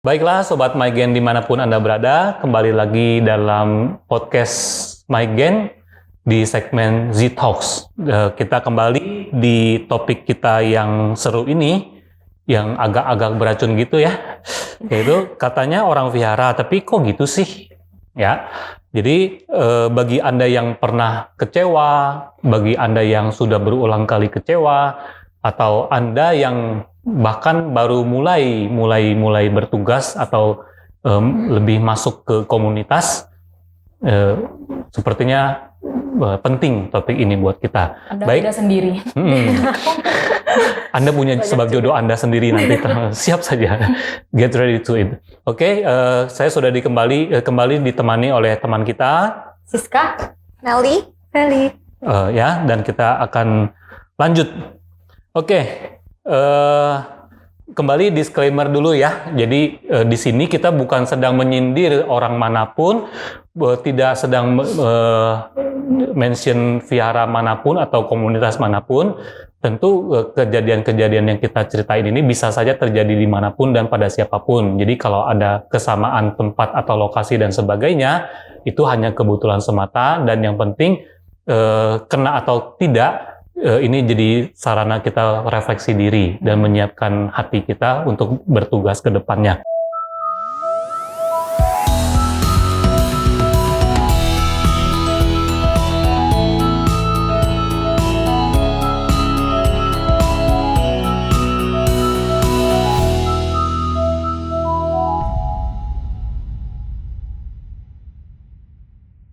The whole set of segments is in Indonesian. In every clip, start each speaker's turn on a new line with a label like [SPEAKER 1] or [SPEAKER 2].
[SPEAKER 1] Baiklah Sobat MyGen dimanapun Anda berada, kembali lagi dalam podcast MyGen di segmen Z Talks. Kita kembali di topik kita yang seru ini, yang agak-agak beracun gitu ya, yaitu katanya orang vihara, tapi kok gitu sih? Ya, jadi bagi Anda yang pernah kecewa, bagi Anda yang sudah berulang kali kecewa, atau Anda yang bahkan baru mulai bertugas atau lebih masuk ke komunitas, sepertinya penting topik ini buat kita.
[SPEAKER 2] Anda tidak sendiri.
[SPEAKER 1] Anda punya sebab jodoh Anda sendiri nanti. Siap saja. Get ready to it. Oke, saya sudah kembali ditemani oleh teman kita,
[SPEAKER 2] Siska,
[SPEAKER 3] Melly, Feli.
[SPEAKER 1] Ya, dan kita akan lanjut. Oke, kembali disclaimer dulu ya. Jadi di sini kita bukan sedang menyindir orang manapun, tidak sedang mention vihara manapun atau komunitas manapun. Tentu kejadian-kejadian yang kita ceritain ini bisa saja terjadi dimanapun dan pada siapapun. Jadi kalau ada kesamaan tempat atau lokasi dan sebagainya, itu hanya kebetulan semata. Dan yang penting kena atau tidak, ini jadi sarana kita refleksi diri dan menyiapkan hati kita untuk bertugas ke depannya.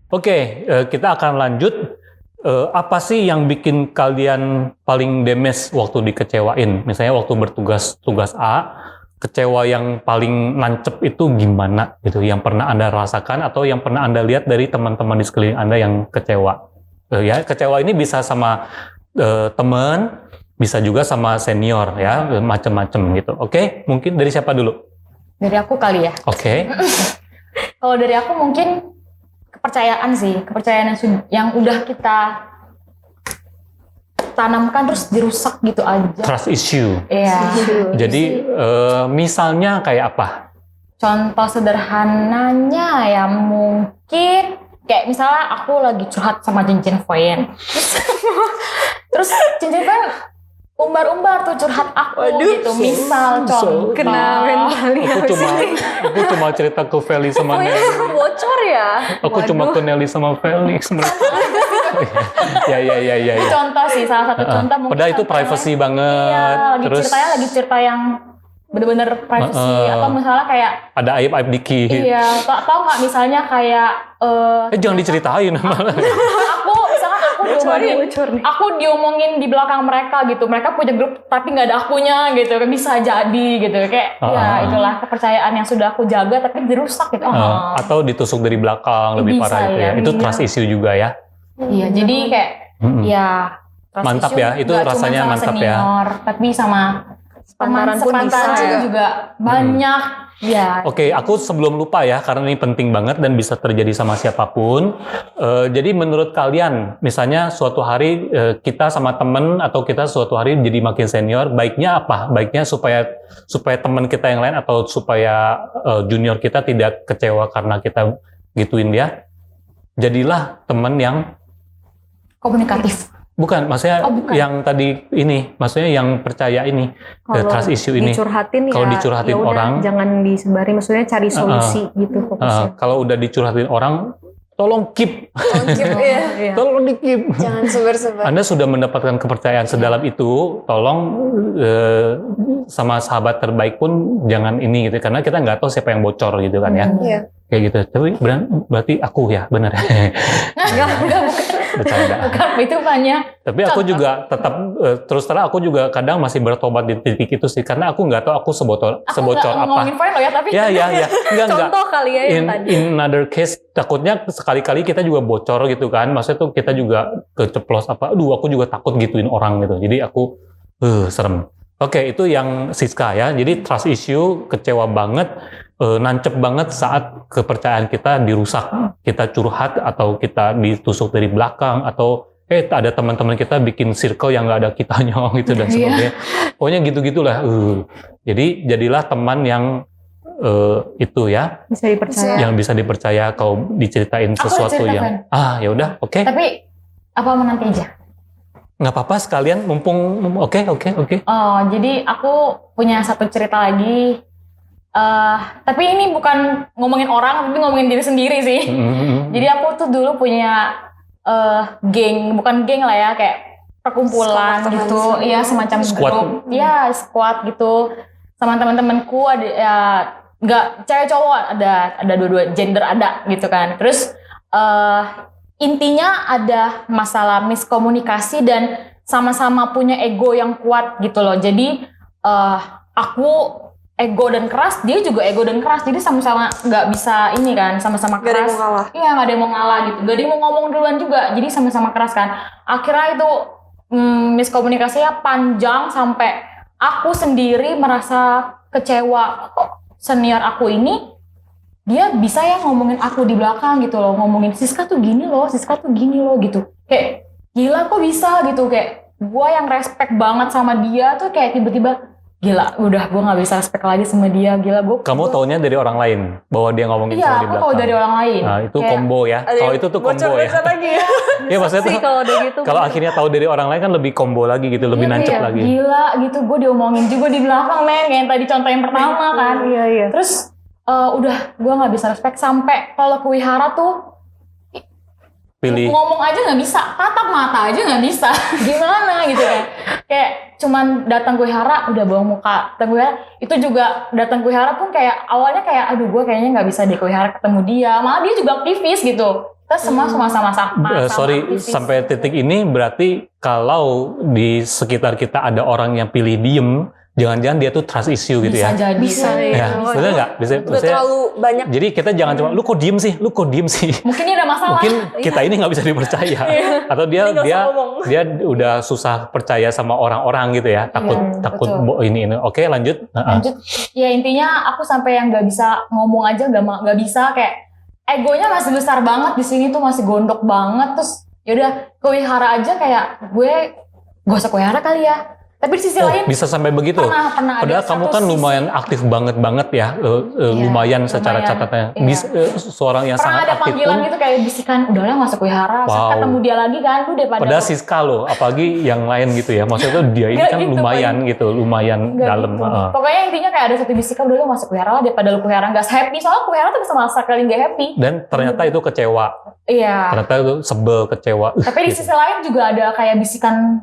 [SPEAKER 1] Oke, kita akan lanjut. Apa sih yang bikin kalian paling damage waktu dikecewain? Misalnya waktu tugas A, kecewa yang paling nancep itu gimana gitu? Yang pernah Anda rasakan atau yang pernah Anda lihat dari teman-teman di sekeliling Anda yang kecewa? Ya, kecewa ini bisa sama teman, bisa juga sama senior ya, macam-macam gitu. Oke, mungkin dari siapa dulu?
[SPEAKER 2] dari aku kali ya.
[SPEAKER 1] Oke.
[SPEAKER 2] Kalau dari aku mungkin kepercayaan sih, kepercayaan yang udah kita tanamkan terus dirusak gitu aja.
[SPEAKER 1] Trust issue.
[SPEAKER 2] Iya.
[SPEAKER 1] Jadi misalnya kayak apa?
[SPEAKER 2] Contoh sederhananya ya mungkin kayak misalnya aku lagi curhat sama cincin koin. Terus cincin koin umbar-umbar tuh curhat aku.
[SPEAKER 3] Waduh,
[SPEAKER 2] gitu. Misal contoh.
[SPEAKER 3] kena mentalnya.
[SPEAKER 1] Aku cuma cerita ke Feli sama Nelly.
[SPEAKER 3] Bocor ya?
[SPEAKER 1] Aku cuma ke Nelly sama Felix. Ya.
[SPEAKER 2] Contoh sih, salah satu contoh mungkin.
[SPEAKER 1] Padahal itu privacy banget.
[SPEAKER 2] Iya, lagi cerita yang bener-bener privacy. Atau misalnya kayak
[SPEAKER 1] ada aib-aib dikit.
[SPEAKER 2] iya, atau nggak misalnya kayak
[SPEAKER 1] Jangan diceritain malah.
[SPEAKER 2] aku diomongin di belakang mereka gitu. Mereka punya grup tapi nggak ada akunya gitu. Bisa jadi gitu. Kayak ya itulah kepercayaan yang sudah aku jaga tapi dirusak gitu.
[SPEAKER 1] Atau ditusuk dari belakang lebih
[SPEAKER 2] Bisa,
[SPEAKER 1] parah gitu ya.
[SPEAKER 2] ya.
[SPEAKER 1] Itu trust issue juga ya.
[SPEAKER 2] Iya, jadi kayak ya trust
[SPEAKER 1] Mantap
[SPEAKER 2] issue
[SPEAKER 1] ya, itu
[SPEAKER 2] nggak
[SPEAKER 1] rasanya
[SPEAKER 2] cuma sama
[SPEAKER 1] mantap ya.
[SPEAKER 2] senior, tapi sama
[SPEAKER 3] Sepantaran pun bisa ya.
[SPEAKER 2] juga banyak. Ya.
[SPEAKER 1] Oke, aku sebelum lupa ya, karena ini penting banget dan bisa terjadi sama siapapun. Jadi menurut kalian, misalnya suatu hari kita sama temen atau kita suatu hari jadi makin senior, baiknya apa? Baiknya supaya teman kita yang lain atau supaya junior kita tidak kecewa karena kita gituin dia. Jadilah teman yang
[SPEAKER 2] Komunikatif.
[SPEAKER 1] bukan, maksudnya
[SPEAKER 2] bukan.
[SPEAKER 1] yang tadi ini, maksudnya yang percaya ini, trust issue ini.
[SPEAKER 3] Kalau
[SPEAKER 1] dicurhatin orang,
[SPEAKER 3] jangan disebari, maksudnya cari solusi gitu fokusnya.
[SPEAKER 1] kalau udah dicurhatin orang, tolong keep.
[SPEAKER 3] Iya.
[SPEAKER 1] Tolong di-keep.
[SPEAKER 3] Jangan sebar-sebar.
[SPEAKER 1] Anda sudah mendapatkan kepercayaan sedalam itu, tolong sama sahabat terbaik pun jangan ini gitu, karena kita nggak tahu siapa yang bocor gitu kan ya.
[SPEAKER 3] Iya.
[SPEAKER 1] Kayak gitu. Tapi berarti aku ya, benar.
[SPEAKER 2] Enggak, bukan.
[SPEAKER 1] Bercanda.
[SPEAKER 2] Bukan, itu banyak.
[SPEAKER 1] Tapi aku juga tetap terus terang aku juga kadang masih bertobat di titik itu sih, karena aku nggak tahu aku sebocor apa.
[SPEAKER 2] Ngomongin poin lo ya, tapi
[SPEAKER 1] Ya. Enggak.
[SPEAKER 3] Contoh kali ya yang tadi.
[SPEAKER 1] In another case, takutnya sekali-kali kita juga bocor gitu kan. Maksudnya tuh kita juga keceplos apa. Aduh, aku juga takut gituin orang gitu. Jadi aku serem. Oke, itu yang Siska ya. Jadi trust issue, kecewa banget, nancep banget saat kepercayaan kita dirusak. Kita curhat atau kita ditusuk dari belakang atau ada teman-teman kita bikin circle yang nggak ada kitanya gitu dan sebagainya. Pokoknya gitu-gitulah. Jadi jadilah teman yang itu ya,
[SPEAKER 3] Bisa dipercaya.
[SPEAKER 1] yang bisa dipercaya kalau diceritain
[SPEAKER 2] Aku
[SPEAKER 1] sesuatu
[SPEAKER 2] ceritakan.
[SPEAKER 1] yang ya udah, oke.
[SPEAKER 2] Tapi apa mau nanti aja?
[SPEAKER 1] Nggak apa-apa sekalian mumpung oke.
[SPEAKER 2] Oh, jadi aku punya satu cerita lagi. Tapi ini bukan ngomongin orang, tapi ngomongin diri sendiri sih. Jadi aku tuh dulu punya geng, bukan geng lah ya, kayak perkumpulan
[SPEAKER 3] Squad
[SPEAKER 2] gitu.
[SPEAKER 3] teman.
[SPEAKER 2] Iya, semacam
[SPEAKER 1] Squad.
[SPEAKER 2] grup. Iya, squad gitu. Sama teman-temanku ada ya, nggak cewek cowok, ada dua-dua gender ada gitu kan. Terus intinya ada masalah miskomunikasi dan sama-sama punya ego yang kuat gitu loh. Jadi aku ego dan keras, dia juga ego dan keras. Jadi sama-sama nggak bisa ini kan, sama-sama
[SPEAKER 3] Gak ada yang
[SPEAKER 2] keras.
[SPEAKER 3] mau kalah.
[SPEAKER 2] Iya, nggak ada yang mau ngalah gitu. Gak ada yang mau ngomong duluan juga. Jadi sama-sama keras kan. Akhirnya itu miskomunikasinya panjang sampai aku sendiri merasa kecewa. Kok senior aku ini dia bisa ya ngomongin aku di belakang gitu loh, ngomongin Siska tuh gini loh gitu. Kayak gila kok bisa gitu, kayak gua yang respect banget sama dia tuh kayak tiba-tiba gila, udah gua nggak bisa respect lagi sama dia, gila gua.
[SPEAKER 1] Kamu taunya dari orang lain bahwa dia ngomongin
[SPEAKER 2] Iya,
[SPEAKER 1] kamu di
[SPEAKER 2] aku
[SPEAKER 1] belakang.
[SPEAKER 2] tahu dari orang lain.
[SPEAKER 1] Nah, itu
[SPEAKER 2] Kayak-
[SPEAKER 1] combo ya. Kalau itu tuh combo ya.
[SPEAKER 3] Bocor-bocor lagi ya.
[SPEAKER 1] Iya, maksudnya
[SPEAKER 3] Sih
[SPEAKER 1] tuh
[SPEAKER 3] kalau udah gitu.
[SPEAKER 1] kalau akhirnya tahu dari orang lain kan lebih combo lagi gitu, lebih
[SPEAKER 2] Iya,
[SPEAKER 1] nancep
[SPEAKER 2] kayak
[SPEAKER 1] lagi.
[SPEAKER 2] Gila gitu, gue diomongin juga di belakang men, kayak yang tadi contoh yang pertama kan.
[SPEAKER 3] Iya.
[SPEAKER 2] Terus udah gue nggak bisa respect sampai kalau ke wihara tuh
[SPEAKER 1] Pilih
[SPEAKER 2] ngomong aja nggak bisa, tatap mata aja nggak bisa. Gimana gitu kan? Kayak cuman datang ke wihara udah bawa muka. Datang ke wihara itu juga datang ke wihara pun kayak awalnya kayak aduh gue kayaknya nggak bisa di ke wihara ketemu dia. Malah dia juga aktivis gitu. Kita semua sama-sama
[SPEAKER 1] sorry
[SPEAKER 2] aktivis.
[SPEAKER 1] sampai titik ini berarti kalau di sekitar kita ada orang yang pilih diem, jangan-jangan dia tuh trust issue gitu
[SPEAKER 2] bisa
[SPEAKER 1] ya.
[SPEAKER 2] jadi.
[SPEAKER 3] Bisa,
[SPEAKER 1] Ya,
[SPEAKER 3] iya.
[SPEAKER 1] betul nggak? Bisa,
[SPEAKER 3] Udah
[SPEAKER 1] maksudnya-
[SPEAKER 3] terlalu banyak.
[SPEAKER 1] jadi kita jangan cuma lu kok diem sih.
[SPEAKER 2] Mungkin dia ada masalah.
[SPEAKER 1] Mungkin kita ini nggak bisa dipercaya, atau dia
[SPEAKER 3] Ini nggak
[SPEAKER 1] dia
[SPEAKER 3] usah ngomong.
[SPEAKER 1] dia udah susah percaya sama orang-orang gitu ya, takut
[SPEAKER 2] betul.
[SPEAKER 1] ini. Oke, lanjut.
[SPEAKER 2] Lanjut, ya intinya aku sampai yang nggak bisa ngomong aja nggak bisa, kayak egonya masih besar banget di sini tuh, masih gondok banget. Terus yaudah ke wihara aja kayak gue gak usah ke wihara kali ya. Tapi di sisi
[SPEAKER 1] Oh,
[SPEAKER 2] lain
[SPEAKER 1] bisa sampai begitu.
[SPEAKER 2] pernah ada
[SPEAKER 1] Padahal kamu
[SPEAKER 2] satu
[SPEAKER 1] kan
[SPEAKER 2] sisi.
[SPEAKER 1] lumayan aktif banget ya, lumayan secara
[SPEAKER 2] lumayan.
[SPEAKER 1] catatannya.
[SPEAKER 2] Iya.
[SPEAKER 1] Seorang yang
[SPEAKER 2] Pernah
[SPEAKER 1] sangat
[SPEAKER 2] ada
[SPEAKER 1] aktif
[SPEAKER 2] panggilan
[SPEAKER 1] pun.
[SPEAKER 2] gitu kayak bisikan, udahlah gak usah ke wihara,
[SPEAKER 1] Wow.
[SPEAKER 2] ketemu dia lagi kan, lu daripada
[SPEAKER 1] Padahal Siska loh, apalagi yang lain gitu ya. Maksudnya tuh dia ini
[SPEAKER 2] Nggak
[SPEAKER 1] kan
[SPEAKER 2] gitu,
[SPEAKER 1] lumayan
[SPEAKER 2] Nggak
[SPEAKER 1] dalam.
[SPEAKER 2] gitu. Pokoknya intinya kayak ada satu bisikan, udah lu masuk ke wihara lah daripada lu ke wihara gak happy, soalnya ke wihara tuh bisa masa kali gak happy.
[SPEAKER 1] Dan ternyata itu kecewa.
[SPEAKER 2] Iya.
[SPEAKER 1] Ternyata itu sebel, kecewa.
[SPEAKER 2] Tapi di sisi lain juga ada kayak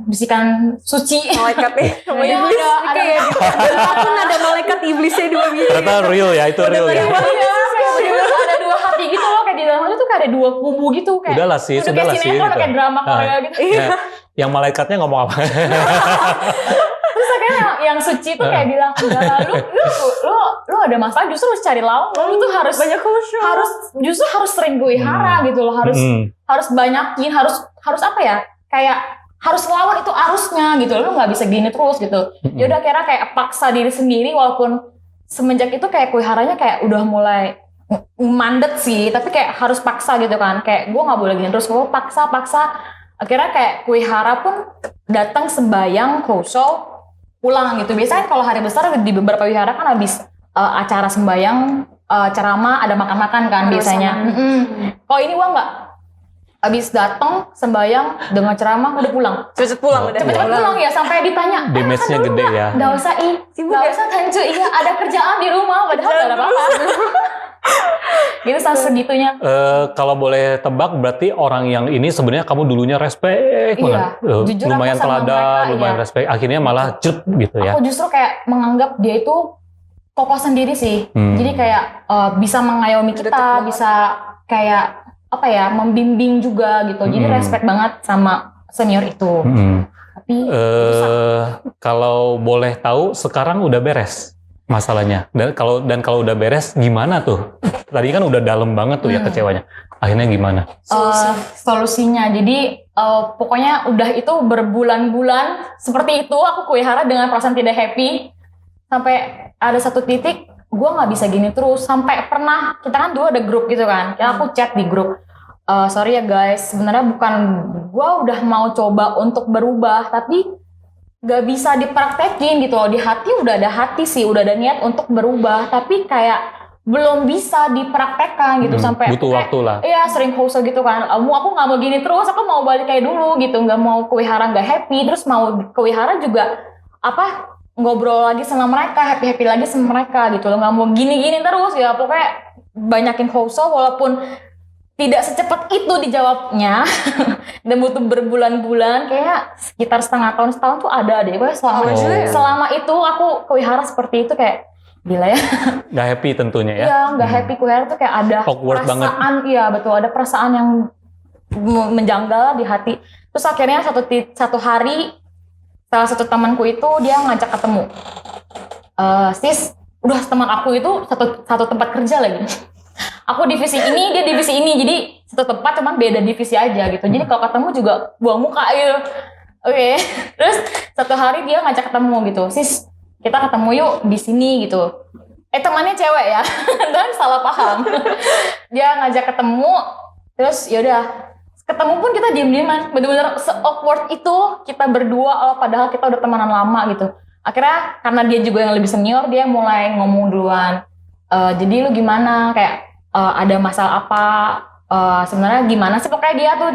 [SPEAKER 2] bisikan suci.
[SPEAKER 3] Malaikat nih.
[SPEAKER 2] Iya, ada
[SPEAKER 3] Apapun ada malaikat iblisnya dua biji.
[SPEAKER 1] Ternyata real ya, itu real ya.
[SPEAKER 2] Iya, kayak bener-bener ada dua hati gitu loh, kayak di dalam hati tuh kayak ada dua kubu gitu, kayak
[SPEAKER 1] Udahlah sih,
[SPEAKER 2] udah
[SPEAKER 1] sudahlah
[SPEAKER 2] kayak
[SPEAKER 1] sih.
[SPEAKER 2] sinetron,
[SPEAKER 1] gitu.
[SPEAKER 2] kayak drama Korea
[SPEAKER 1] Nah,
[SPEAKER 2] gitu.
[SPEAKER 1] ya, yang malaikatnya ngomong apa?
[SPEAKER 2] Terus akhirnya yang suci tuh kayak bilang, enggak, lu ada masalah, justru harus cari lawan, lu tuh harus
[SPEAKER 3] Banyak khusyuk.
[SPEAKER 2] justru harus sering ke wihara gitu loh, harus banyakin, harus apa ya, kayak harus lawan itu arusnya gitu, lu nggak bisa gini terus gitu. Ya udah akhirnya kayak paksa diri sendiri, walaupun semenjak itu kayak wiharanya kayak udah mulai mandet sih, tapi kayak harus paksa gitu kan, kayak gue nggak boleh gini terus, gue paksa. Akhirnya kayak wihara pun datang sembayang khusyuk pulang gitu. Biasanya kalau hari besar di beberapa wihara kan habis acara sembayang, ceramah, ada makan-makan kan biasanya. Kalau ini gua nggak, habis datang sembayang dengan ceramah udah pulang.
[SPEAKER 3] Cepet pulang udah.
[SPEAKER 2] Cepet pulang ya, sampai ditanya.
[SPEAKER 1] Damage-nya gede ya.
[SPEAKER 2] Nggak usah
[SPEAKER 3] Sibuk
[SPEAKER 2] nggak
[SPEAKER 3] ya?
[SPEAKER 2] usah Tanju, iya ada kerjaan di rumah, padahal nggak ada apa-apa. Gitu sampai segitunya.
[SPEAKER 1] Kalau boleh tebak berarti orang yang ini sebenarnya kamu dulunya respect banget.
[SPEAKER 2] jujur
[SPEAKER 1] Lumayan
[SPEAKER 2] aku sama
[SPEAKER 1] teladan,
[SPEAKER 2] mereka,
[SPEAKER 1] lumayan
[SPEAKER 2] iya.
[SPEAKER 1] respect. Akhirnya malah cep gitu ya.
[SPEAKER 2] Aku justru kayak menganggap dia itu kokoh sendiri sih. Jadi kayak bisa mengayomi
[SPEAKER 3] Udah
[SPEAKER 2] kita,
[SPEAKER 3] banget.
[SPEAKER 2] bisa kayak apa ya, membimbing juga gitu. Jadi respect banget sama senior itu. Tapi
[SPEAKER 1] Kalau boleh tahu sekarang udah beres masalahnya. Dan kalau udah beres gimana tuh? Tadi kan udah dalam banget tuh ya kecewanya. Akhirnya gimana?
[SPEAKER 2] solusinya. Jadi pokoknya udah itu berbulan-bulan seperti itu aku ke wihara dengan perasaan tidak happy. Sampai ada satu titik gue nggak bisa gini terus. Sampai pernah, kita kan dulu ada grup gitu kan. Ya aku chat di grup. Sorry ya guys, sebenarnya bukan gue udah mau coba untuk berubah, tapi nggak bisa dipraktekin gitu loh. Di hati udah ada hati sih, udah ada niat untuk berubah, tapi kayak belum bisa dipraktekkan gitu sampai
[SPEAKER 1] butuh
[SPEAKER 2] kayak,
[SPEAKER 1] waktu lah.
[SPEAKER 2] Iya, sering hausa gitu kan. Aku nggak mau gini terus, aku mau balik kayak dulu gitu, nggak mau ke wihara nggak happy, terus mau ke wihara juga apa ngobrol lagi sama mereka, happy lagi sama mereka gitu loh, nggak mau gini terus ya, pokoknya banyakin hausa walaupun tidak secepat itu dijawabnya dan butuh berbulan-bulan, kayak sekitar setahun tuh ada deh. Pokoknya selama itu aku ke wihara seperti itu kayak gila ya.
[SPEAKER 1] Nggak happy tentunya ya.
[SPEAKER 2] Iya, nggak happy. Kuliah tuh kayak ada
[SPEAKER 1] Awkward
[SPEAKER 2] perasaan, iya betul, ada perasaan yang menjanggal di hati. Terus akhirnya satu hari salah satu temanku itu dia ngajak ketemu. Sis, udah teman aku itu satu tempat kerja lagi. Aku divisi ini, dia divisi ini, jadi satu tempat cuman beda divisi aja gitu. Jadi kalau ketemu juga buang muka gitu. Oke. Terus satu hari dia ngajak ketemu gitu, Sis, kita ketemu yuk di sini gitu. Temannya cewek ya, dan salah paham. Dia ngajak ketemu, terus yaudah ketemu pun kita diem-dieman, bener-bener se-awkward itu kita berdua, padahal kita udah temenan lama gitu. Akhirnya karena dia juga yang lebih senior, dia mulai ngomong duluan. Jadi lu gimana, kayak ada masalah apa, sebenarnya gimana sih, pokoknya dia tuh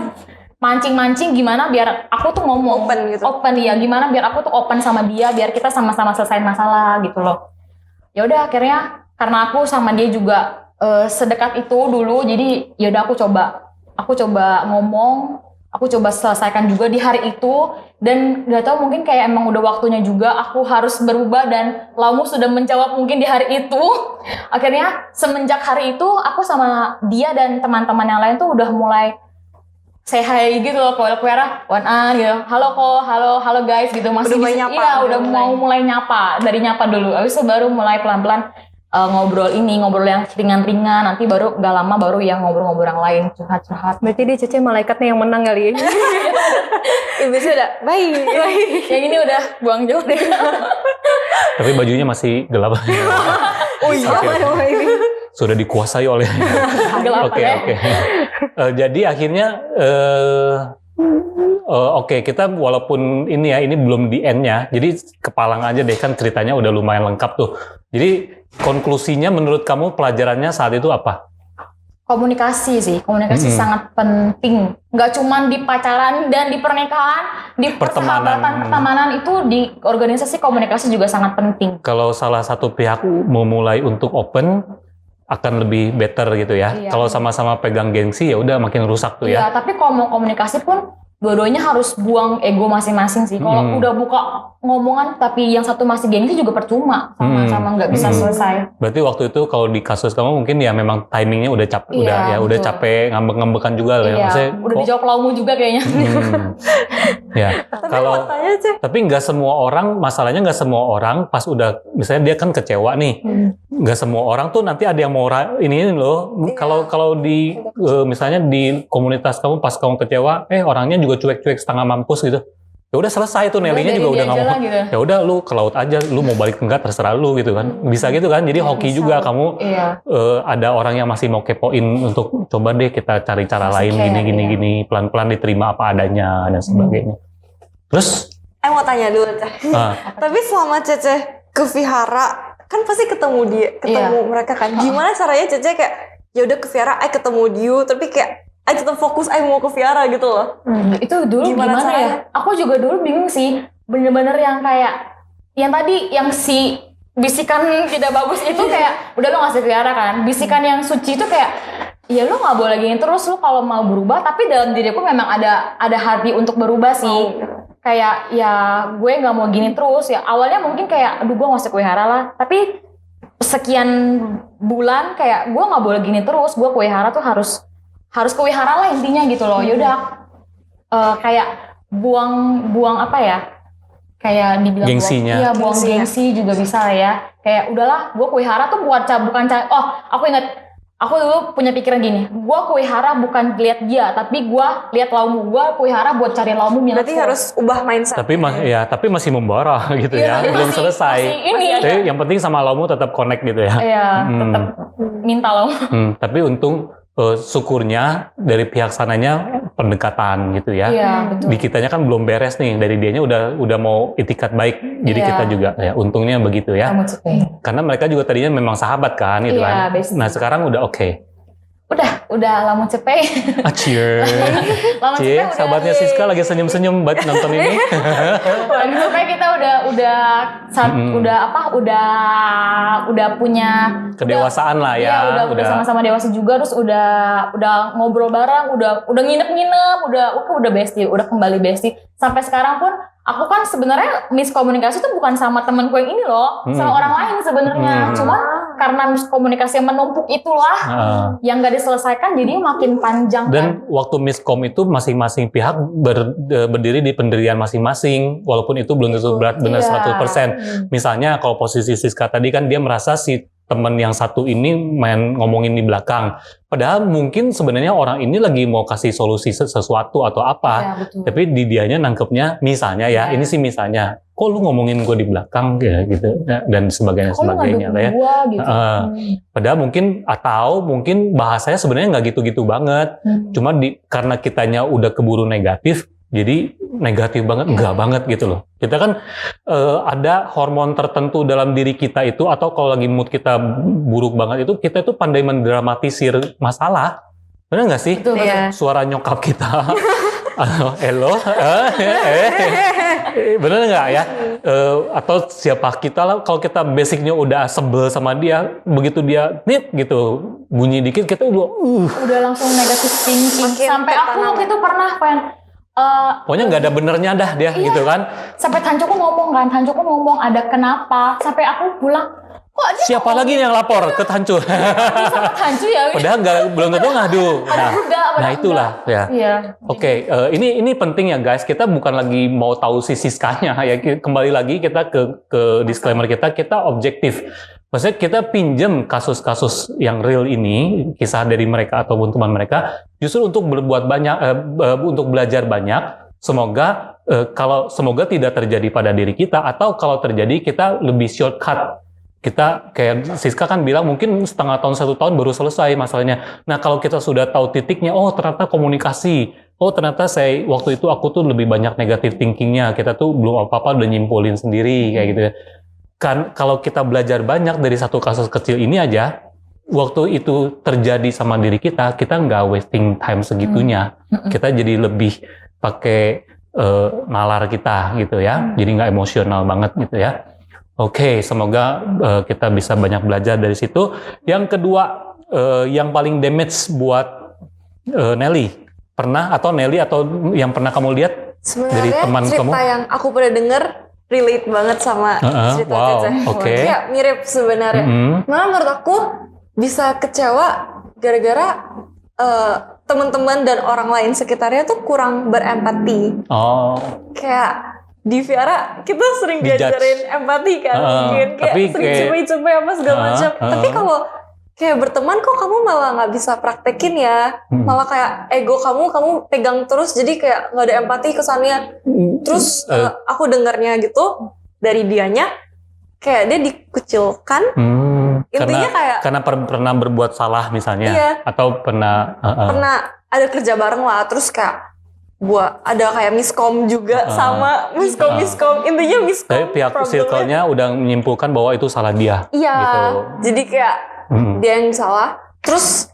[SPEAKER 2] mancing-mancing gimana biar aku tuh ngomong open ya, gimana biar aku tuh open sama dia, biar kita sama-sama selesai masalah gitu loh. Ya udah akhirnya karena aku sama dia juga sedekat itu dulu, jadi ya udah aku coba ngomong, aku coba selesaikan juga di hari itu, dan gak tahu mungkin kayak emang udah waktunya juga aku harus berubah, dan Laumu sudah menjawab mungkin di hari itu. Akhirnya semenjak hari itu aku sama dia dan teman-teman yang lain tuh udah mulai say hi gitu loh, ke Wihara, one gitu. Halo guys gitu. Masih
[SPEAKER 3] udah mulai nyapa.
[SPEAKER 2] Iya, udah mau mulai nyapa. Dari nyapa dulu. Habis itu baru mulai pelan-pelan ngobrol yang ringan-ringan. Nanti baru gak lama baru yang ngobrol-ngobrol yang lain, curhat-curhat.
[SPEAKER 3] Berarti dia Cece malaikat nih yang menang kali ya. Ibu sudah baik.
[SPEAKER 2] Yang ini udah buang jauh deh.
[SPEAKER 1] Tapi bajunya masih gelap.
[SPEAKER 3] Oh iya, sama ini.
[SPEAKER 1] Sudah dikuasai oleh.
[SPEAKER 2] Gelap
[SPEAKER 1] Oke. Jadi akhirnya oke, kita walaupun ini belum di end-nya, jadi kepalang aja deh, kan ceritanya udah lumayan lengkap tuh. Jadi konklusinya menurut kamu pelajarannya saat itu apa?
[SPEAKER 2] Komunikasi sih, sangat penting. Nggak cuma di pacaran dan di pernikahan, di persahabatan, pertemanan itu, di organisasi komunikasi juga sangat penting.
[SPEAKER 1] Kalau salah satu pihak memulai untuk open, akan lebih better gitu ya.
[SPEAKER 2] Iya.
[SPEAKER 1] Kalau sama-sama pegang gengsi ya udah makin rusak tuh ya.
[SPEAKER 2] Iya, tapi kalau mau komunikasi pun dua-duanya harus buang ego masing-masing sih. Kalau udah buka ngomongan tapi yang satu masih gengsi juga percuma, sama-sama nggak bisa selesai.
[SPEAKER 1] Berarti waktu itu kalau di kasus kamu mungkin ya memang timingnya udah capek,
[SPEAKER 2] Iya,
[SPEAKER 1] udah capek ngambek-ngambekan juga lah.
[SPEAKER 2] Iya,
[SPEAKER 1] Ya. Maksudnya,
[SPEAKER 2] udah dijawab Laumu juga kayaknya.
[SPEAKER 1] Ya, kalau
[SPEAKER 3] Tanya,
[SPEAKER 1] tapi nggak semua orang, masalahnya nggak semua orang pas udah misalnya dia kan kecewa nih, nggak semua orang tuh nanti ada yang mau ini loh. Kalau di misalnya di komunitas kamu pas kamu kecewa, orangnya juga cuek-cuek setengah mampus gitu. Ya udah selesai tuh, Nelinya juga udah ngomong.
[SPEAKER 2] Gitu.
[SPEAKER 1] Ya udah lu ke laut aja, lu mau balik enggak terserah lu gitu kan. Bisa gitu kan. Jadi hoki juga kamu ada orang yang masih mau kepoin untuk coba deh kita cari cara lain gini pelan-pelan diterima apa adanya dan sebagainya. Terus
[SPEAKER 3] mau tanya dulu Ceh. Tapi selama Cece ke vihara kan pasti ketemu mereka kan. Gimana caranya Cece kayak ya udah ke vihara, ketemu dia, tapi kayak tetap fokus, mau ke vihara gitu loh.
[SPEAKER 2] Itu dulu gimana ya? Aku juga dulu bingung sih. Bener-bener yang kayak yang tadi yang si bisikan tidak bagus itu kayak udah lo nggak usah vihara kan. Bisikan yang suci itu kayak ya lo nggak boleh gini terus, lo kalau mau berubah. Tapi dalam diriku memang ada hati untuk berubah sih. Kayak ya gue nggak mau gini terus ya. Awalnya mungkin kayak aduh gue nggak usah ke vihara lah. Tapi sekian bulan kayak gue nggak boleh gini terus. Gue ke vihara tuh harus ke wihara lah intinya gitu loh. Yaudah kayak buang apa ya, kayak dibilang
[SPEAKER 1] gengsinya.
[SPEAKER 2] buang gengsi juga bisa lah ya. Kayak udahlah, gue ke wihara tuh bukan aku ingat, aku dulu punya pikiran gini, gue ke wihara bukan lihat dia, tapi gue lihat Laumu. Gue ke wihara buat cari Laumu.
[SPEAKER 3] Berarti harus ubah mindset.
[SPEAKER 1] Tapi masih membara gitu ya, belum selesai. Jadi yang penting sama Laumu tetap connect gitu ya.
[SPEAKER 2] Iya, tetap minta Laumu.
[SPEAKER 1] Tapi untung syukurnya dari pihak sananya pendekatan gitu ya.
[SPEAKER 2] Iya, betul.
[SPEAKER 1] Di kitanya kan belum beres nih, dari dianya udah mau itikat baik, jadi
[SPEAKER 2] Iya.
[SPEAKER 1] kita juga ya untungnya begitu ya.
[SPEAKER 2] Kamu cepet.
[SPEAKER 1] Karena mereka juga tadinya memang sahabat kan gitu
[SPEAKER 2] Iya,
[SPEAKER 1] kan.
[SPEAKER 2] bestie.
[SPEAKER 1] Nah sekarang udah oke.
[SPEAKER 2] Udah lamun cepet.
[SPEAKER 1] Cheers.
[SPEAKER 2] Lamun
[SPEAKER 1] Cie,
[SPEAKER 2] cepet udah.
[SPEAKER 1] sahabatnya Siska lagi senyum-senyum buat nonton ini.
[SPEAKER 2] Lamun cepet kita udah punya
[SPEAKER 1] Kedewasaan lah ya.
[SPEAKER 2] Iya, udah sama-sama dewasa juga, terus udah ngobrol bareng, udah nginep-nginep, udah bestie, udah kembali bestie. Sampai sekarang pun aku kan sebenarnya miskomunikasi itu bukan sama temanku yang ini loh, sama orang lain sebenarnya. Cuma karena miskomunikasi yang menumpuk itulah yang gak diselesaikan, jadi makin panjang.
[SPEAKER 1] Dan waktu miskom itu masing-masing pihak berdiri di pendirian masing-masing, walaupun itu belum tentu benar 100%. Misalnya kalau posisi Siska tadi kan dia merasa si teman yang satu ini main ngomongin di belakang. Padahal mungkin sebenarnya orang ini lagi mau kasih solusi sesuatu atau apa.
[SPEAKER 2] Ya, betul.
[SPEAKER 1] Tapi di dianya nangkepnya misalnya ya, ini sih misalnya, kok lu ngomongin gue di belakang ya gitu dan sebagainya lah ya.
[SPEAKER 2] Gua, gitu.
[SPEAKER 1] Padahal mungkin bahasanya sebenarnya nggak gitu-gitu banget. Cuma karena kitanya udah keburu negatif, jadi negatif banget, enggak banget gitu loh. Kita kan ada hormon tertentu dalam diri kita itu, atau kalau lagi mood kita buruk banget itu, kita itu pandai mendramatisir masalah. Benar nggak sih?
[SPEAKER 2] Betul.
[SPEAKER 1] Suara nyokap kita, hello, bener nggak ya? Atau siapa kita lah, kalau kita basicnya udah sebel sama dia, begitu dia nit gitu, bunyi dikit kita
[SPEAKER 2] udah langsung negatif thinking.
[SPEAKER 3] Makin
[SPEAKER 2] Sampai aku
[SPEAKER 3] tertanam.
[SPEAKER 2] waktu itu pernah
[SPEAKER 1] pokoknya nggak ada benernya dah dia gitu kan.
[SPEAKER 2] sampai Tancoku ngomong ada kenapa, sampai aku pulang kok dia
[SPEAKER 1] Siapa lagi nih yang lapor ke Tancu?
[SPEAKER 2] sama Tancu ya.
[SPEAKER 1] Padahal belum tentu ngadu. Nah itulah ya.
[SPEAKER 2] Iya.
[SPEAKER 1] Oke, ini penting ya guys. Kita bukan lagi mau tahu si Siskanya ya. Kembali lagi kita ke disclaimer kita objektif. Maksudnya kita pinjam kasus-kasus yang real ini, kisah dari mereka ataupun teman mereka, justru untuk berbuat banyak, untuk belajar banyak. Semoga tidak terjadi pada diri kita, atau kalau terjadi kita lebih shortcut. Kita kayak Siska kan bilang mungkin setengah tahun 1 tahun baru selesai masalahnya. Nah kalau kita sudah tahu titiknya, oh ternyata komunikasi, oh ternyata waktu itu aku tuh lebih banyak negative thinkingnya, kita tuh belum apa-apa udah nyimpulin sendiri kayak gitu. Kan kalau kita belajar banyak dari satu kasus kecil ini aja, waktu itu terjadi sama diri kita nggak wasting time segitunya. Kita jadi lebih pakai nalar kita gitu ya, jadi nggak emosional banget gitu ya. Oke, semoga kita bisa banyak belajar dari situ. Yang kedua, yang paling damage buat Nelly, atau yang pernah kamu lihat dari teman
[SPEAKER 3] cerita
[SPEAKER 1] kamu?
[SPEAKER 3] yang aku pernah denger relate banget sama cerita Cece.
[SPEAKER 1] Okay.
[SPEAKER 3] Kayak mirip sebenarnya. Malah menurut aku bisa kecewa gara-gara teman-teman dan orang lain sekitarnya tuh kurang berempati. Kayak di Viara kita sering diajarin empati kan, mungkin kayak sering cepet-cepet apa segala macam. Tapi kalau kayak berteman kok kamu malah nggak bisa praktekin ya, malah kayak ego kamu pegang terus, jadi kayak nggak ada empati kesannya. Terus aku dengarnya gitu dari dianya, kayak dia dikucilkan. Intinya
[SPEAKER 1] karena pernah berbuat salah misalnya, atau pernah
[SPEAKER 3] ada kerja bareng lah, terus kayak ada kayak miskom juga sama miskom intinya miskom.
[SPEAKER 1] Tapi pihak circle-nya udah menyimpulkan bahwa itu salah dia.
[SPEAKER 3] Iya.
[SPEAKER 1] Gitu.
[SPEAKER 3] Jadi kayak dia yang salah. Terus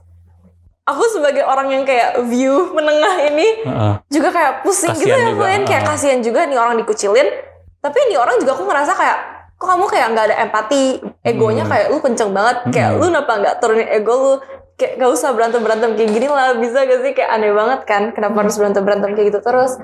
[SPEAKER 3] aku sebagai orang yang kayak view menengah ini juga kayak pusing
[SPEAKER 1] kasian
[SPEAKER 3] gitu ya, kayak kasihan juga nih orang dikucilin. Tapi nih orang juga aku ngerasa kayak kok kamu kayak nggak ada empati, egonya kayak lu kenceng banget, kayak lu kenapa nggak turunin ego lu? Kayak gak usah berantem kayak gini lah, bisa gak sih? Kayak aneh banget kan, kenapa harus berantem kayak gitu terus.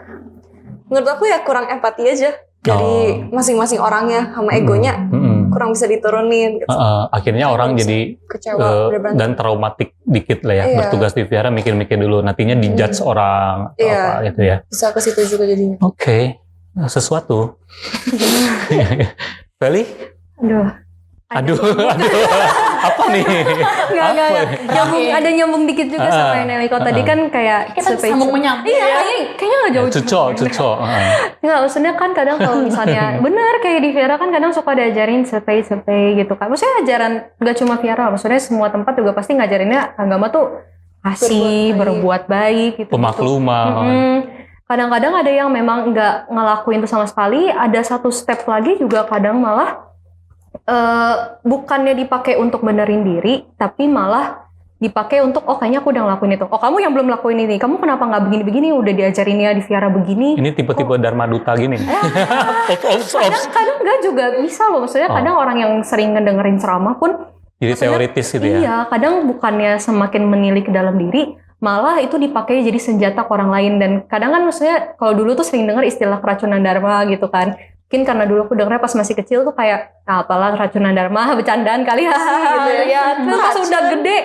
[SPEAKER 3] Menurut aku ya kurang empati aja dari masing-masing orangnya sama egonya, kurang bisa diturunin gitu.
[SPEAKER 1] Akhirnya orang jadi
[SPEAKER 3] kecewa
[SPEAKER 1] dan traumatik dikit lah ya, bertugas di Viara mikir-mikir dulu, nantinya dijudge orang atau apa gitu ya.
[SPEAKER 3] Bisa ke situ juga jadinya.
[SPEAKER 1] Oke. Sesuatu. Feli? Aduh. Apa nih?
[SPEAKER 4] Enggak. Nyambung dikit juga sama yang Nelly. Kalau tadi kan kayak
[SPEAKER 2] kita sambung menyambung.
[SPEAKER 4] Iya, kayaknya nggak jauh.
[SPEAKER 1] Cuco.
[SPEAKER 4] Nggak, maksudnya kan kadang kalau misalnya benar kayak di Viara kan kadang suka diajarin survei gitu kan. Maksudnya ajaran nggak cuma Viara, maksudnya semua tempat juga pasti ngajarinnya agama tuh kasih, berbuat baik gitu.
[SPEAKER 1] Pemakluman.
[SPEAKER 4] Kadang-kadang ada yang memang nggak ngelakuin itu sama sekali. Ada satu step lagi juga kadang malah bukannya dipakai untuk benerin diri, tapi malah dipakai untuk kayaknya aku udah ngelakuin itu. Kamu yang belum lakuin ini, kamu kenapa nggak begini-begini? Udah diajarin ya di Viara begini.
[SPEAKER 1] Ini tipe-tipe Dharma Duta gini.
[SPEAKER 4] Kadang nggak juga bisa loh. Maksudnya kadang orang yang sering ngedengerin ceramah pun
[SPEAKER 1] jadi teoritis gitu ya.
[SPEAKER 4] Iya, kadang bukannya semakin menilik ke dalam diri, malah itu dipakai jadi senjata ke orang lain. Dan kadang kan maksudnya kalau dulu tuh sering dengar istilah keracunan dharma gitu kan. Mungkin karena dulu aku dengarnya pas masih kecil tuh kayak apalah keracunan dharma, bercandaan kali ya gitu ya. Terus pas udah gede,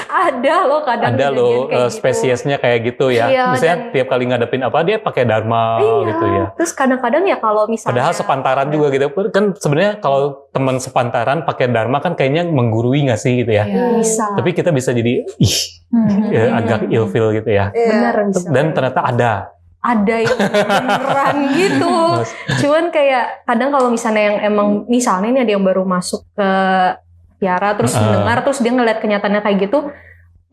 [SPEAKER 4] ada loh kadang
[SPEAKER 1] ada loh
[SPEAKER 4] kayak
[SPEAKER 1] spesiesnya kayak gitu ya.
[SPEAKER 4] Iya,
[SPEAKER 1] Misalnya tiap kali ngadepin apa dia pakai dharma gitu ya.
[SPEAKER 4] Terus kadang-kadang ya kalau misalnya
[SPEAKER 1] Padahal sepantaran juga gitu. Kan sebenarnya kalau teman sepantaran pakai dharma kan kayaknya menggurui nggak sih gitu ya.
[SPEAKER 4] Bisa.
[SPEAKER 1] Tapi kita bisa jadi agak ilfeel gitu ya.
[SPEAKER 4] Bener.
[SPEAKER 1] Dan ternyata ada
[SPEAKER 4] yang beneran gitu. Cuman kayak kadang kalau misalnya yang emang misalnya nih ada yang baru masuk ke Viara terus mendengar terus dia ngeliat kenyataannya kayak gitu,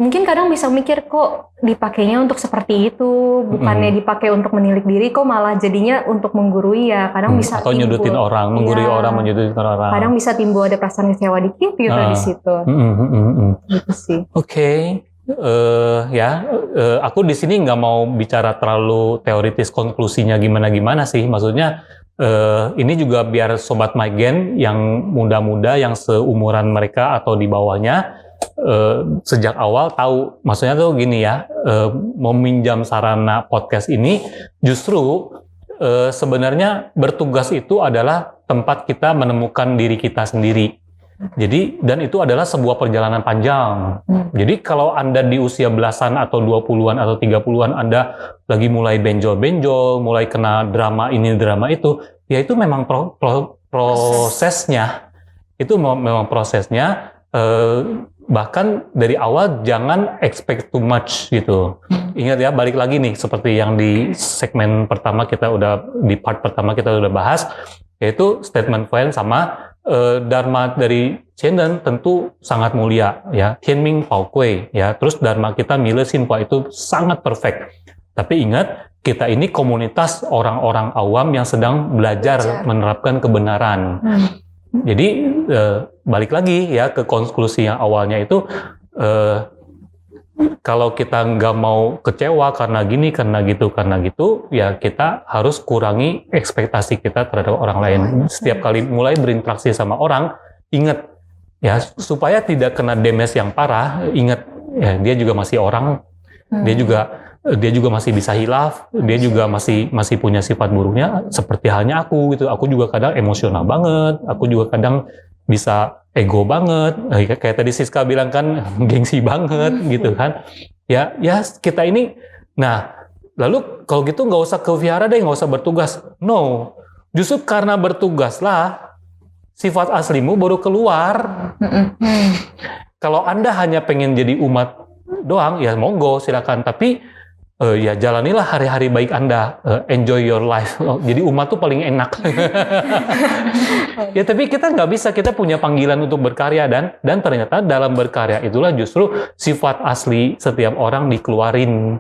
[SPEAKER 4] mungkin kadang bisa mikir kok dipakainya untuk seperti itu, bukannya dipakai untuk menilik diri, kok malah jadinya untuk menggurui ya. Kadang bisa
[SPEAKER 1] atau nyudutin orang, menggurui orang, menyudutin orang.
[SPEAKER 4] Kadang bisa timbul ada perasaan kecewa dikit gitu di situ. Gitu sih.
[SPEAKER 1] Oke. Aku di sini nggak mau bicara terlalu teoritis konklusinya gimana sih. Maksudnya ini juga biar sobat MyGen yang muda-muda yang seumuran mereka atau di bawahnya sejak awal tahu. Maksudnya tuh gini ya, meminjam sarana podcast ini justru sebenarnya bertugas itu adalah tempat kita menemukan diri kita sendiri. Jadi, dan itu adalah sebuah perjalanan panjang. Jadi kalau Anda di usia belasan atau 20-an atau 30-an Anda lagi mulai benjol-benjol, mulai kena drama ini, drama itu, ya itu memang prosesnya. Itu memang prosesnya. Bahkan dari awal jangan expect too much gitu. Ingat ya, balik lagi nih, seperti yang di segmen pertama di part pertama kita udah bahas, yaitu statement Fen sama Dharma dari Chenden tentu sangat mulia ya, Tianming Pao Kui ya, terus Dharma kita Mile Sin Hua itu sangat perfect. Tapi ingat, kita ini komunitas orang-orang awam yang sedang belajar menerapkan kebenaran. Jadi balik lagi ya ke konklusi yang awalnya itu, kalau kita nggak mau kecewa karena gini, karena gitu, ya kita harus kurangi ekspektasi kita terhadap orang lain. Setiap kali mulai berinteraksi sama orang, ingat ya, supaya tidak kena damage yang parah, ingat ya, dia juga masih orang, dia juga masih bisa hilaf, dia juga masih punya sifat buruknya seperti halnya aku gitu. Aku juga kadang emosional banget, aku juga kadang bisa ego banget, kayak tadi Siska bilang kan gengsi banget gitu kan. Ya kita ini, nah lalu kalau gitu nggak usah ke Viara deh, nggak usah bertugas. No, justru karena bertugaslah sifat aslimu baru keluar. Kalau Anda hanya pengen jadi umat doang, ya monggo silakan. Tapi ya jalanilah hari-hari baik Anda, enjoy your life. Jadi umat tuh paling enak. Ya tapi kita nggak bisa, kita punya panggilan untuk berkarya dan ternyata dalam berkarya itulah justru sifat asli setiap orang dikeluarin.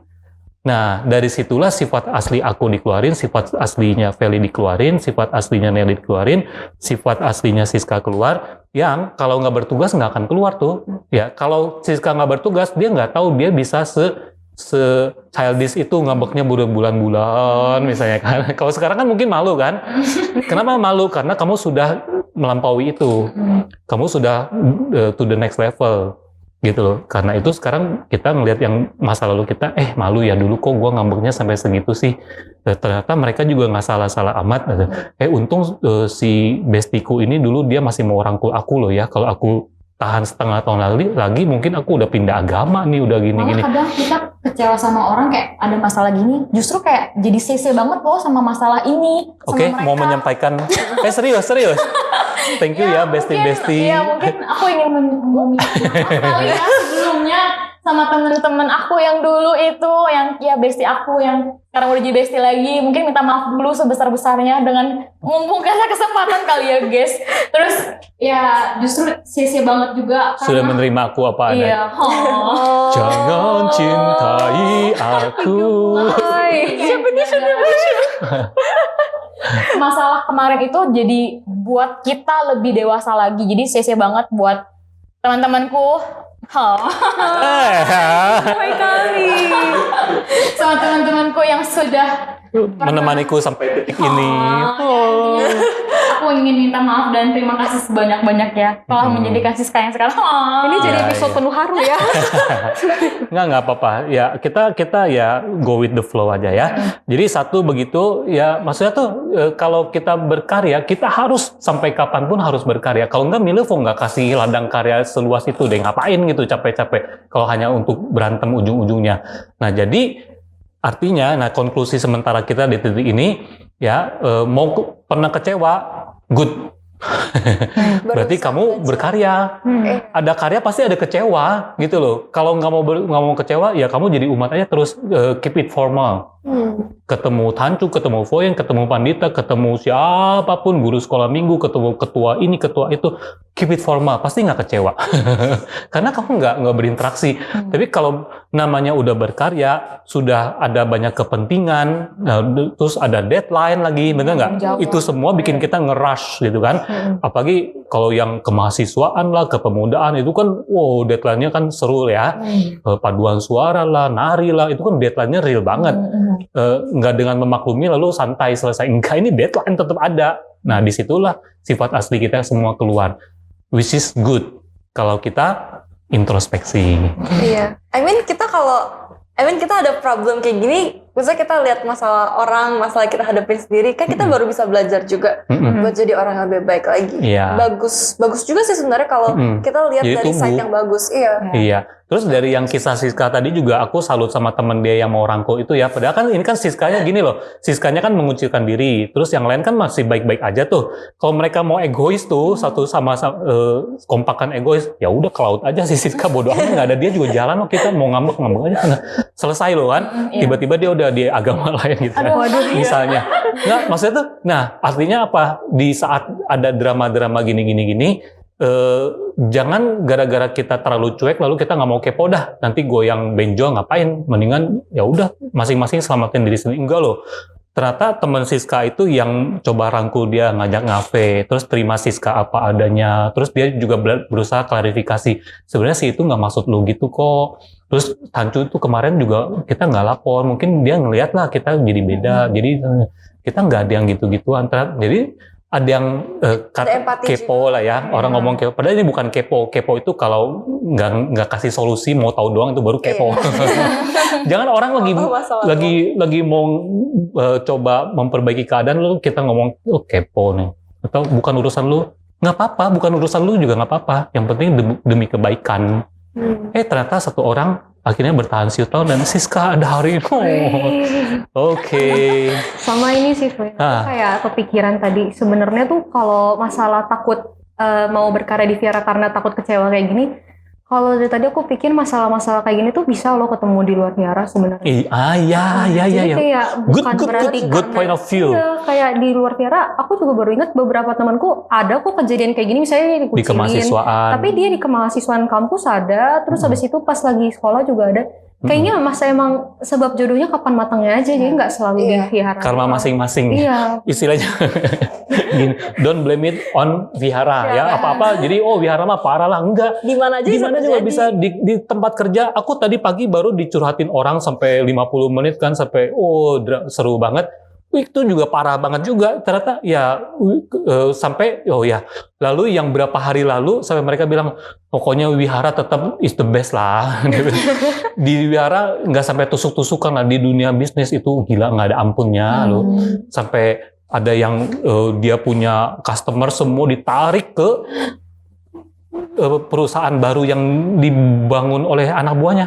[SPEAKER 1] Nah dari situlah sifat asli aku dikeluarin, sifat aslinya Feli dikeluarin, sifat aslinya Nelly dikeluarin, sifat aslinya Siska keluar. Yang kalau nggak bertugas nggak akan keluar tuh. Ya kalau Siska nggak bertugas dia nggak tahu dia bisa childish itu ngambeknya berbulan-bulan misalnya kan. Kalau sekarang kan mungkin malu kan. Kenapa malu? Karena kamu sudah melampaui itu. Kamu sudah to the next level gitu loh. Karena itu sekarang kita ngelihat yang masa lalu kita, malu ya dulu kok gua ngambeknya sampai segitu sih. Ternyata mereka juga nggak salah-salah amat. Untung si bestiku ini dulu dia masih mau rangkul aku loh ya. Kalau aku tahan setengah tahun lagi mungkin aku udah pindah agama nih, udah gini-gini.
[SPEAKER 2] Malah kadang kita kecewa sama orang kayak ada masalah gini, justru kayak jadi CC banget loh sama masalah ini.
[SPEAKER 1] Oke, mau menyampaikan, serius. Thank you ya, bestie.
[SPEAKER 2] Iya, mungkin aku ingin meminta maaf kali ya sebelumnya sama temen-temen aku yang dulu itu, yang ya bestie aku yang sekarang udah jadi bestie lagi, mungkin minta maaf dulu sebesar-besarnya dengan mumpung kasih kesempatan kali ya guys. Terus ya justru sia-sia banget juga
[SPEAKER 1] Sudah menerima aku apa adanya.
[SPEAKER 2] iya.
[SPEAKER 1] Jangan cintai aku.
[SPEAKER 2] Masalah kemarin itu jadi buat kita lebih dewasa lagi. Jadi sia-sia banget buat teman-temanku.
[SPEAKER 4] Baik kali.
[SPEAKER 2] Sama teman-temanku yang sudah
[SPEAKER 1] Menemaniku sampai detik ini.
[SPEAKER 2] Aku ingin minta maaf dan terima kasih sebanyak-banyaknya telah menjadikan Siska yang sekarang.
[SPEAKER 4] Ini jadi
[SPEAKER 1] Ya,
[SPEAKER 4] episode
[SPEAKER 1] ya.
[SPEAKER 4] penuh haru ya.
[SPEAKER 1] Nggak apa-apa. Ya kita ya go with the flow aja ya. Jadi satu begitu ya, maksudnya tuh kalau kita berkarya kita harus sampai kapanpun harus berkarya. Kalau nggak Milevo nggak kasih ladang karya seluas itu deh, ngapain gitu capek-capek kalau hanya untuk berantem ujung-ujungnya. Nah jadi artinya, nah konklusi sementara kita di titik ini ya pernah kecewa, good. Berarti kamu berkarya. Ada karya pasti ada kecewa gitu loh. Kalau nggak mau kecewa ya kamu jadi umat aja terus keep it formal. Ketemu Tancu, ketemu Foyen, ketemu Pandita, ketemu siapapun, guru sekolah minggu, ketemu ketua ini, ketua itu, keep it formal, pasti nggak kecewa. Karena kamu nggak berinteraksi. Tapi kalau namanya udah berkarya, sudah ada banyak kepentingan, nah, terus ada deadline lagi, bener nggak? Itu semua bikin kita nge-rush gitu kan. Apalagi kalau yang kemahasiswaan lah, kepemudaan, itu kan, wow, deadline-nya kan seru ya. Paduan suara lah, nari lah, itu kan deadline-nya real banget. Nggak dengan memaklumi lalu santai selesai. Enggak, ini deadline tetap ada. Nah, disitulah sifat asli kita semua keluar. Which is good kalau kita introspeksi.
[SPEAKER 3] Iya. Kita ada problem kayak gini, misalnya kita lihat masalah orang, masalah kita hadapin sendiri, kan kita baru bisa belajar juga buat jadi orang yang lebih baik lagi.
[SPEAKER 1] Iya.
[SPEAKER 3] Bagus juga sih sebenarnya kalau kita lihat
[SPEAKER 1] Jadi
[SPEAKER 3] dari side yang bagus. Iya.
[SPEAKER 1] Iya. Terus dari yang kisah Siska tadi juga aku salut sama temen dia yang mau rangkul itu ya. Padahal kan ini kan Siskanya gini loh. Siskanya kan mengucilkan diri. Terus yang lain kan masih baik-baik aja tuh. Kalau mereka mau egois tuh, satu sama kompakan egois, ya udah ke laut aja si Siska, bodoh amat, nggak ada dia juga jalan loh, kita mau ngambek aja. Nah, selesai loh kan. Tiba-tiba dia udah di agama lain gitu. Misalnya. Nggak, maksudnya tuh, nah artinya apa? Di saat ada drama-drama gini, jangan gara-gara kita terlalu cuek lalu kita nggak mau kepo dah, nanti goyang benjol ngapain, mendingan ya udah masing-masing selamatin diri sendiri. Enggak loh, ternyata teman Siska itu yang coba rangkul dia, ngajak ngafe, terus terima Siska apa adanya, terus dia juga berusaha klarifikasi, sebenarnya sih itu nggak maksud lo gitu kok. Terus Tancu itu kemarin juga kita nggak lapor, mungkin dia ngelihat lah kita jadi beda, jadi kita nggak ada yang gitu-gituan. Jadi ada yang kepo lah ya, orang ngomong kepo. Padahal ini bukan kepo. Kepo itu kalau nggak kasih solusi, mau tahu doang itu baru kepo. Jangan orang lagi mau coba memperbaiki keadaan, lu kita ngomong kepo nih, atau bukan urusan lu, nggak apa-apa, bukan urusan lu juga nggak apa-apa. Yang penting demi kebaikan. Ternyata satu orang akhirnya bertahan siu tahun dan Siska ada hari ini. Oke.
[SPEAKER 4] Sama ini sih, Foy. Kayak kepikiran tadi. Sebenarnya tuh kalau masalah takut mau berkarya di Viara karena takut kecewa kayak gini, kalau dari tadi aku pikir masalah-masalah kayak gini tuh bisa loh ketemu di luar Viara sebenarnya.
[SPEAKER 1] Iya.
[SPEAKER 4] Jadi kayak bukan berarti
[SPEAKER 1] good point of view.
[SPEAKER 4] Iya, kayak di luar Viara, aku juga baru ingat beberapa temanku ada kok kejadian kayak gini, misalnya
[SPEAKER 1] di kemahasiswaan.
[SPEAKER 4] Tapi dia di kemahasiswaan kampus ada, terus habis itu pas lagi sekolah juga ada. Kayaknya masa emang sebab jodohnya kapan matangnya aja, jadi nggak selalu di Vihara.
[SPEAKER 1] Karma masing-masing.
[SPEAKER 4] Iya.
[SPEAKER 1] Istilahnya, don't blame it on Vihara ya. Apa-apa, jadi Vihara mah parah lah, enggak.
[SPEAKER 3] Di mana
[SPEAKER 1] juga bisa di tempat kerja. Aku tadi pagi baru dicurhatin orang sampai 50 menit kan, sampai seru banget. Itu juga parah banget juga. Ternyata ya sampai lalu yang berapa hari lalu sampai mereka bilang pokoknya Vihara tetap is the best lah. Di Vihara nggak sampai tusuk-tusukan lah, di dunia bisnis itu gila, nggak ada ampunnya loh. Sampai ada yang dia punya customer semua ditarik ke perusahaan baru yang dibangun oleh anak buahnya.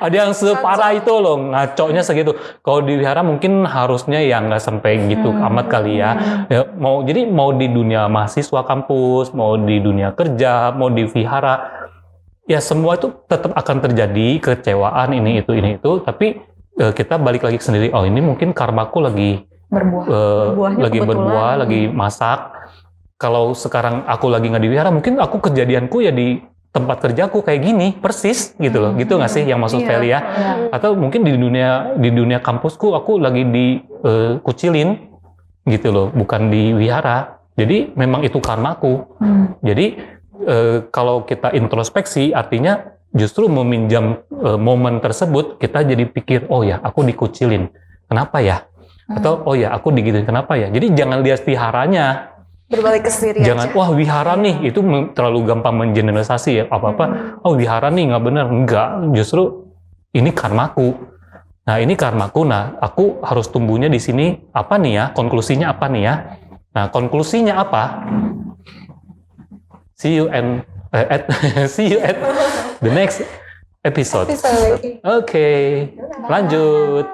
[SPEAKER 1] Ada yang separah itu loh, ngaconya segitu. Kalau di Vihara mungkin harusnya ya nggak sampai gitu amat kali ya. Jadi mau di dunia mahasiswa kampus, mau di dunia kerja, mau di Vihara, ya semua itu tetap akan terjadi, kecewaan ini itu, tapi kita balik lagi ke sendiri. Oh, ini mungkin karmaku lagi
[SPEAKER 4] Buahnya
[SPEAKER 1] lagi
[SPEAKER 4] kebetulan.
[SPEAKER 1] berbuah, lagi masak. Kalau sekarang aku lagi nggak di wihara, mungkin aku kejadianku ya di tempat kerjaku kayak gini persis gitu loh. Gitu nggak sih yang maksud
[SPEAKER 4] Iya.
[SPEAKER 1] Feli ya? Atau mungkin di dunia kampusku aku lagi dikucilin gitu loh, bukan di wihara. Jadi memang itu karmaku. Jadi kalau kita introspeksi artinya justru meminjam momen tersebut, kita jadi pikir, oh ya aku dikucilin, kenapa ya? Atau oh ya aku digituin, kenapa ya? Jadi jangan lihat wiharanya.
[SPEAKER 3] Berbalik ke sendiri
[SPEAKER 1] Jangan,
[SPEAKER 3] aja.
[SPEAKER 1] wah wihara nih, itu terlalu gampang mengeneralisasi ya, apa-apa, oh wihara nih nggak benar. Enggak, justru ini karmaku. Nah ini karmaku, nah aku harus tumbuhnya di sini, apa nih ya, konklusinya apa nih ya. Nah konklusinya apa? See you at the next episode. Oke, lanjut.